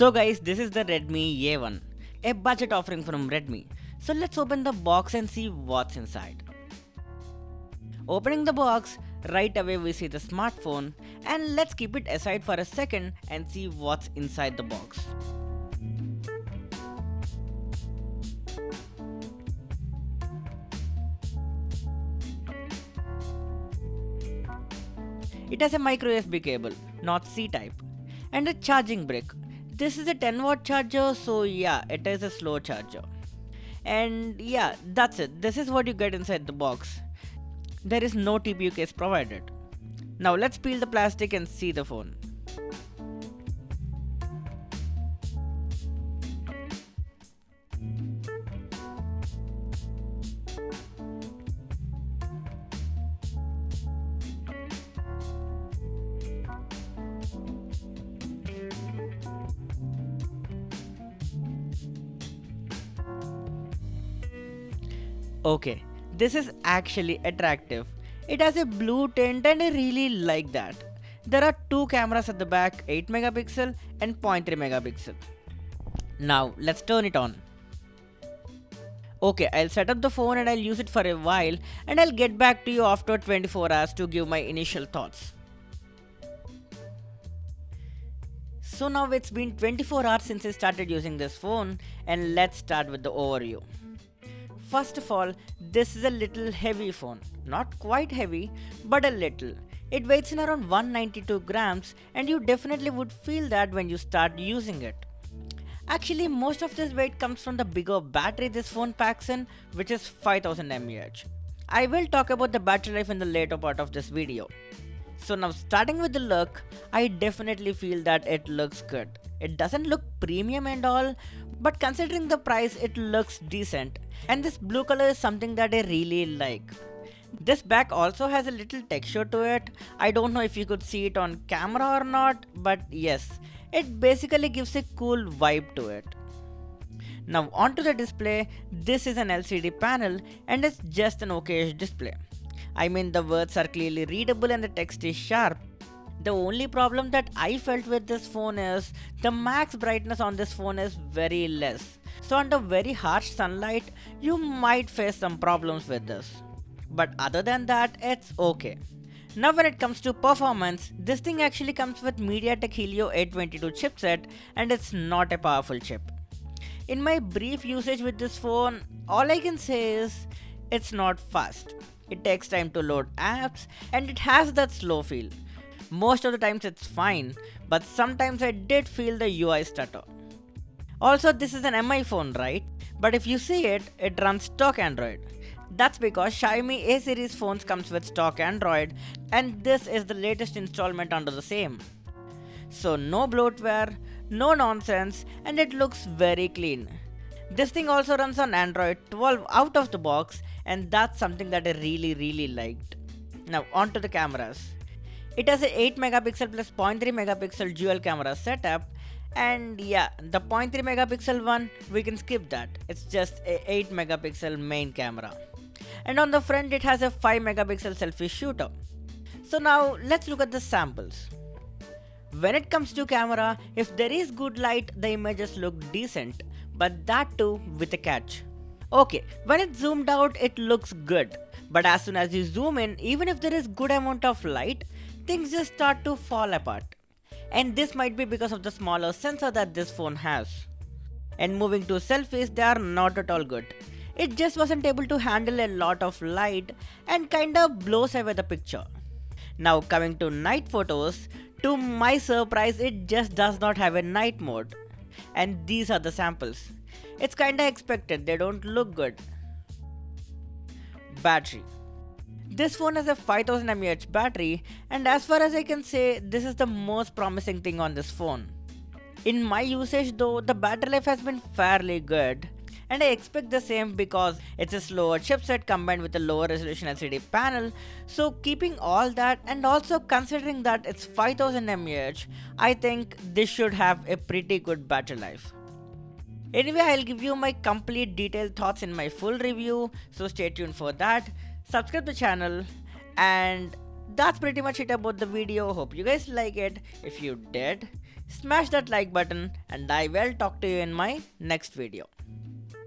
So guys, this is the Redmi A1, a budget offering from Redmi. So let's open the box and see what's inside. Opening the box, right away we see the smartphone, and let's keep it aside for a second and see what's inside the box. It has a micro USB cable, not C-type, and a charging brick. This is a 10-watt charger, so yeah, it is a slow charger. And yeah, that's it. This is what you get inside the box. There is no TPU case provided. Now let's peel the plastic and see the phone. Okay, this is actually attractive. It has a blue tint and I really like that. There are two cameras at the back, 8 megapixel and 0.3 megapixel. Now let's turn it on. Okay, I'll set up the phone and I'll use it for a while and I'll get back to you after 24 hours to give my initial thoughts. So now it's been 24 hours since I started using this phone, and let's start with the overview. First of all, this is a little heavy phone. Not quite heavy, but a little. It weighs in around 192 grams and you definitely would feel that when you start using it. Actually, most of this weight comes from the bigger battery this phone packs in, which is 5000 mAh. I will talk about the battery life in the later part of this video. So now starting with the look, I definitely feel that it looks good. It doesn't look premium and all, but considering the price, it looks decent. And this blue color is something that I really like. This back also has a little texture to it. I don't know if you could see it on camera or not, but yes, it basically gives a cool vibe to it. Now onto the display. This is an LCD panel and it's just an okayish display. I mean, the words are clearly readable and the text is sharp. The only problem that I felt with this phone is the max brightness on this phone is very less. So under very harsh sunlight, you might face some problems with this. But other than that, it's okay. Now when it comes to performance, this thing actually comes with MediaTek Helio 822 chipset and it's not a powerful chip. In my brief usage with this phone, all I can say is it's not fast. It takes time to load apps and it has that slow feel. Most of the times it's fine, but sometimes I did feel the UI stutter. Also, this is an MI phone, right? But if you see it, it runs stock Android. That's because Xiaomi A series phones comes with stock Android and this is the latest installment under the same. So no bloatware, no nonsense, and it looks very clean. This thing also runs on Android 12 out of the box and that's something that I really liked. Now onto the cameras. It has a 8 megapixel plus 0.3 megapixel dual camera setup, and yeah, the 0.3 megapixel one, we can skip that. It's just a 8 megapixel main camera. And on the front it has a 5 megapixel selfie shooter. So now let's look at the samples. When it comes to camera, if there is good light, the images look decent, but that too with a catch. Okay, when it's zoomed out, it looks good, but as soon as you zoom in, even if there is good amount of light, things just start to fall apart. And this might be because of the smaller sensor that this phone has. And moving to selfies, they are not at all good. It just wasn't able to handle a lot of light and kinda blows away the picture. Now coming to night photos, to my surprise, it just does not have a night mode. And these are the samples. It's kinda expected, they don't look good. Battery. This phone has a 5000 mAh battery and as far as I can say, this is the most promising thing on this phone. In my usage though, the battery life has been fairly good and I expect the same because it's a slower chipset combined with a lower resolution LCD panel. So keeping all that and also considering that it's 5000 mAh, I think this should have a pretty good battery life. Anyway, I'll give you my complete detailed thoughts in my full review, so stay tuned for that. Subscribe the channel, and that's pretty much it about the video. Hope you guys like it. If you did, Smash that like button and I will talk to you in my next video.